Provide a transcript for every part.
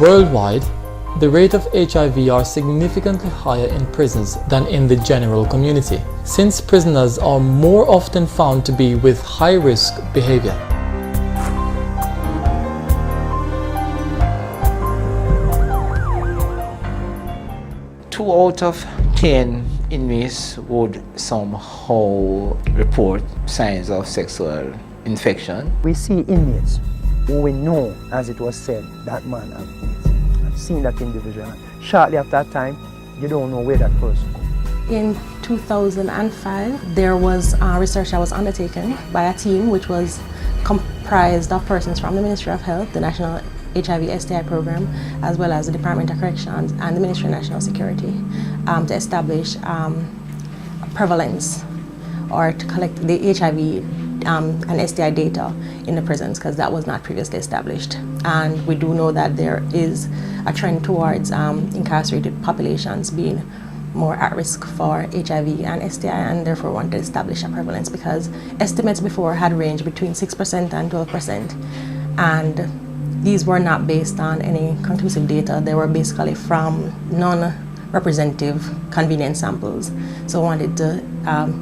Worldwide, the rate of HIV are significantly higher in prisons than in the general community, since prisoners are more often found to be with high-risk behavior. Two out of 10 inmates would somehow report signs of sexual infection. We see inmates who we know, as it was said, that man has AIDS. I've seen that individual. Shortly after that time, you don't know where that person goes. In 2005, there was research that was undertaken by a team which was comprised of persons from the Ministry of Health, the National HIV/STI program, as well as the Department of Corrections and the Ministry of National Security, to establish prevalence or to collect the HIV and STI data in the prisons, because that was not previously established. And we do know that there is a trend towards incarcerated populations being more at risk for HIV and STI, and therefore wanted to establish a prevalence, because estimates before had ranged between 6% and 12%. And these were not based on any conclusive data. They were basically from non-representative convenience samples. So I wanted to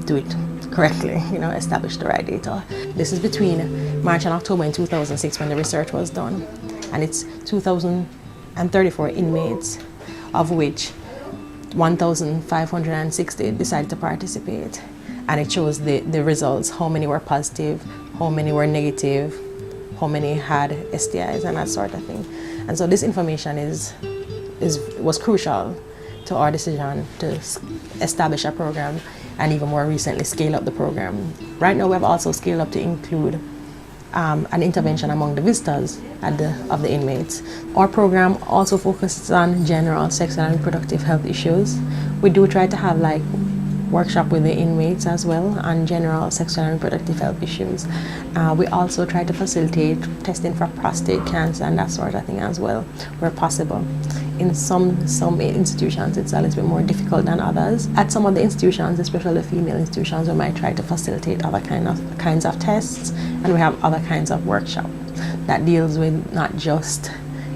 do it correctly, establish the right data. This is between March and October in 2006 when the research was done. And it's 2,034 inmates, of which 1,560 decided to participate. And it shows the results, how many were positive, how many were negative, how many had STIs and that sort of thing. And so this information was crucial to our decision to establish a program, and even more recently scale up the program. Right now we have also scaled up to include an intervention among the visitors of the inmates. Our program also focuses on general sexual and reproductive health issues. We do try to have workshop with the inmates as well on general sexual and reproductive health issues. We also try to facilitate testing for prostate cancer and that sort of thing as well, where possible. In some institutions, it's a little bit more difficult than others. At some of the institutions, especially the female institutions, we might try to facilitate other kinds of tests, and we have other kinds of workshops that deals with not just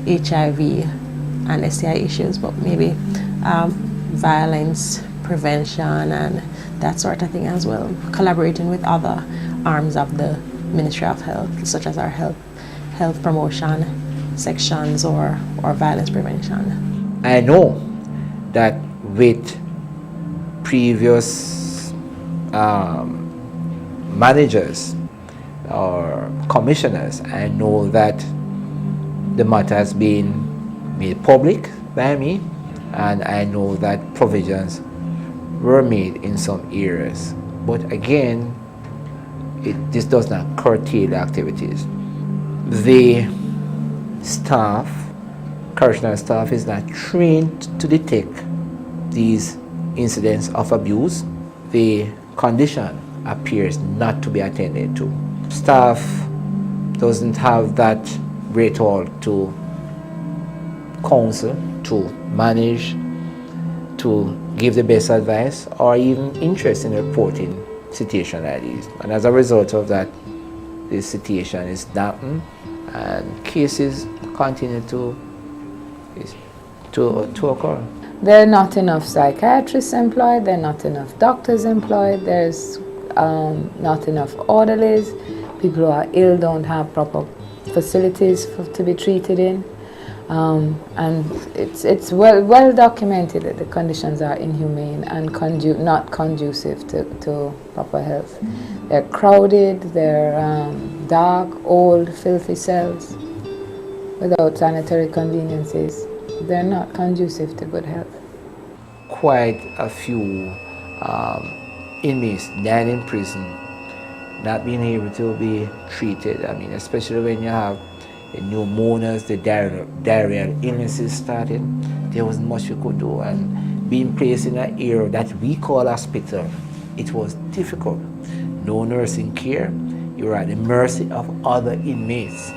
HIV and STI issues, but maybe violence prevention and that sort of thing as well, collaborating with other arms of the Ministry of Health, such as our health promotion sections or violence prevention. I know that with previous managers or commissioners, I know that the matter has been made public by me, and I know that provisions were made in some areas. But again, this does not curtail the activities. The staff, correctional staff, is not trained to detect these incidents of abuse. The condition appears not to be attended to. Staff doesn't have that wherewithal to counsel, to manage, to give the best advice, or even interest in reporting situation like these. And as a result of that, this situation is dampened and cases continue to occur. There are not enough psychiatrists employed, there are not enough doctors employed, there's not enough orderlies. People who are ill don't have proper facilities to be treated in. And it's well documented that the conditions are inhumane and not conducive to proper health. They're crowded, they're dark, old, filthy cells without sanitary conveniences. They're not conducive to good health. Quite a few inmates died in prison, not being able to be treated. I mean, especially when you have the pneumonias, the diarrheal illnesses started, there wasn't much we could do. And being placed in an area that we call hospital, it was difficult. No nursing care. You were at the mercy of other inmates.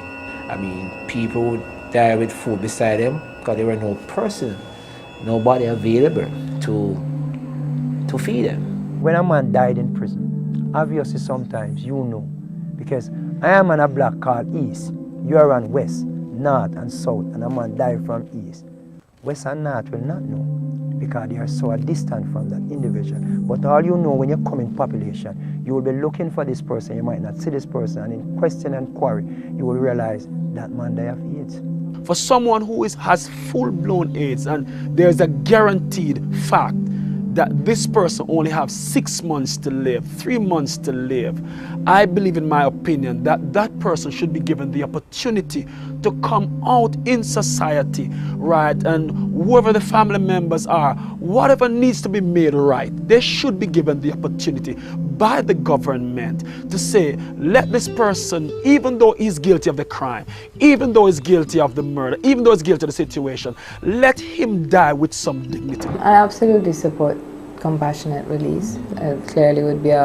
I mean, people would die with food beside them because there were no person, nobody available to feed them. When a man died in prison, obviously sometimes you know, because I am on a block called East, you are on West. north and south and a man die from east, west and north will not know because they are so distant from that individual. But all you know when you come in population, you will be looking for this person, you might not see this person, and in question and query, you will realize that man die of AIDS. For someone who has full-blown AIDS and there's a guaranteed fact that this person only has 6 months to live, 3 months to live, I believe, in my opinion, that that person should be given the opportunity to come out in society, right? And whoever the family members are, whatever needs to be made right, they should be given the opportunity by the government to say, let this person, even though he's guilty of the crime, even though he's guilty of the murder, even though he's guilty of the situation, let him die with some dignity. I absolutely support compassionate release. Clearly would be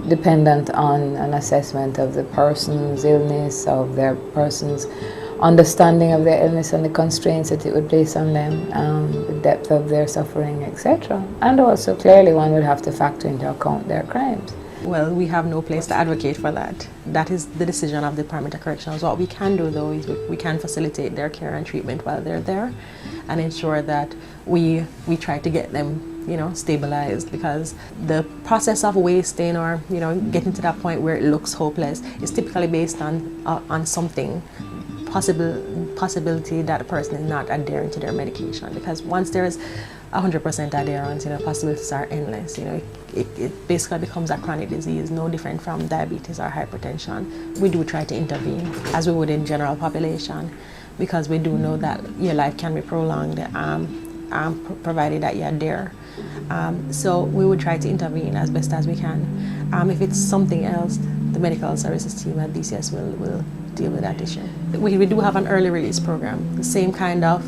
dependent on an assessment of the person's illness, of their person's understanding of their illness and the constraints that it would place on them, the depth of their suffering, etc. And also clearly one would have to factor into account their crimes. Well, we have no place to advocate for that. That is the decision of the Department of Corrections. What we can do, though, is we can facilitate their care and treatment while they're there and ensure that we try to get them, stabilized, because the process of wasting or, getting to that point where it looks hopeless is typically based on something, possibility that a person is not adhering to their medication. Because once there is 100% adherence, possibilities are endless. It basically becomes a chronic disease, no different from diabetes or hypertension. We do try to intervene as we would in general population, because we do know that your life can be prolonged, provided that you adhere. So we would try to intervene as best as we can. If it's something else, the medical services team at DCS will deal with that issue. We do have an early release program, the same kind of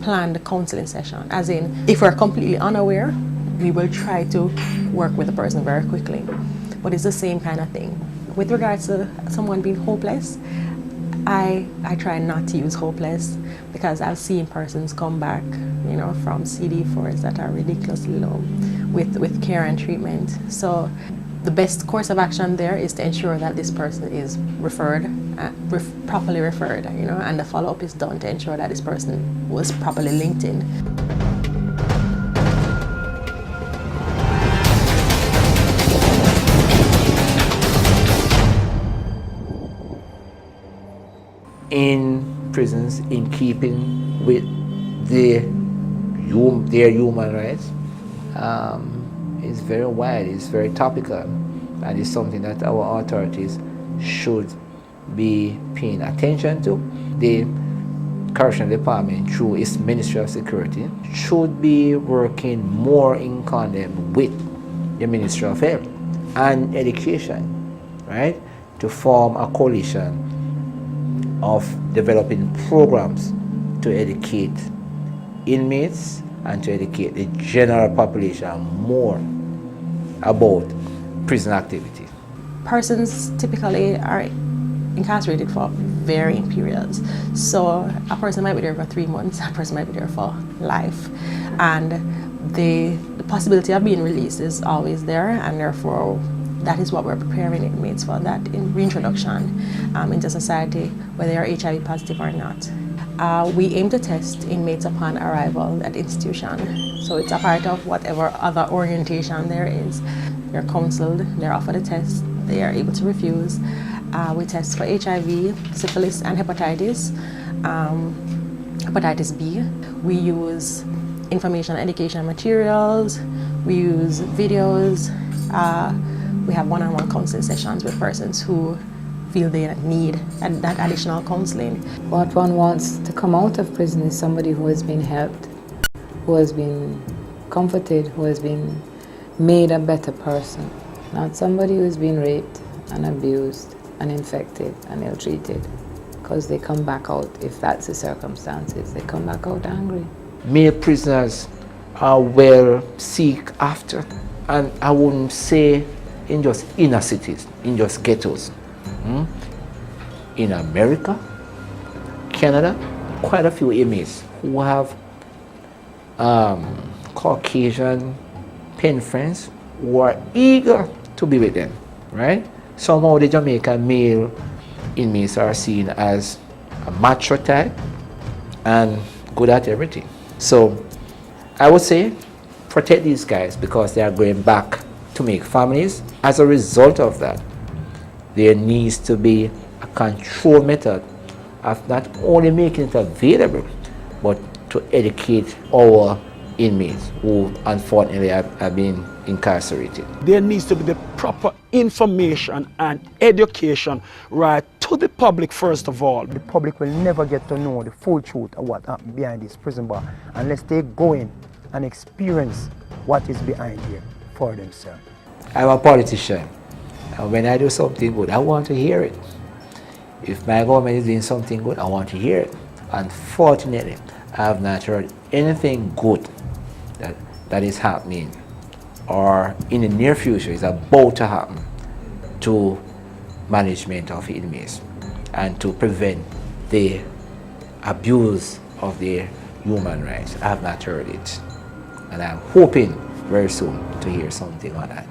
planned counseling session, as in if we're completely unaware, we will try to work with the person very quickly. But it's the same kind of thing. With regards to someone being hopeless, I try not to use hopeless, because I've seen persons come back, from CD4s that are ridiculously low with care and treatment. So the best course of action there is to ensure that this person is referred, properly referred, and the follow-up is done to ensure that this person was properly linked in. In prisons, in keeping with their human rights, is very wide, it's very topical, and it's something that our authorities should be paying attention to. The Correctional Department, through its Ministry of Security, should be working more in tandem with the Ministry of Health and Education, right, to form a coalition of developing programs to educate inmates and to educate the general population more about prison activity. Persons typically are incarcerated for varying periods. So a person might be there for 3 months, a person might be there for life. And the possibility of being released is always there, and therefore that is what we're preparing inmates for, that in reintroduction into society, whether they are HIV positive or not. We aim to test inmates upon arrival at institution. So it's a part of whatever other orientation there is. They're counseled, they're offered a test, they are able to refuse. We test for HIV, syphilis, and hepatitis B. We use information and education materials, we use videos. We have one-on-one counseling sessions with persons who feel they need that additional counseling. What one wants to come out of prison is somebody who has been helped, who has been comforted, who has been made a better person, not somebody who has been raped and abused and infected and ill-treated, because they come back out, if that's the circumstances, they come back out angry. Male prisoners are well sought after, and I wouldn't say in just inner cities, in just ghettos. In America, Canada, quite a few inmates who have Caucasian pen friends who are eager to be with them, right? Somehow the Jamaican male inmates are seen as a macho type, and good at everything. So I would say protect these guys because they are going back to make families. As a result of that, there needs to be a control method of not only making it available, but to educate our inmates who unfortunately have been incarcerated. There needs to be the proper information and education right to the public first of all. The public will never get to know the full truth of what happened behind this prison bar unless they go in and experience what is behind here for themselves. I'm a politician, and when I do something good, I want to hear it. If my government is doing something good, I want to hear it. Unfortunately, I have not heard anything good that is happening or in the near future is about to happen to management of inmates and to prevent the abuse of their human rights. I have not heard it, and I'm hoping very soon to hear something on that.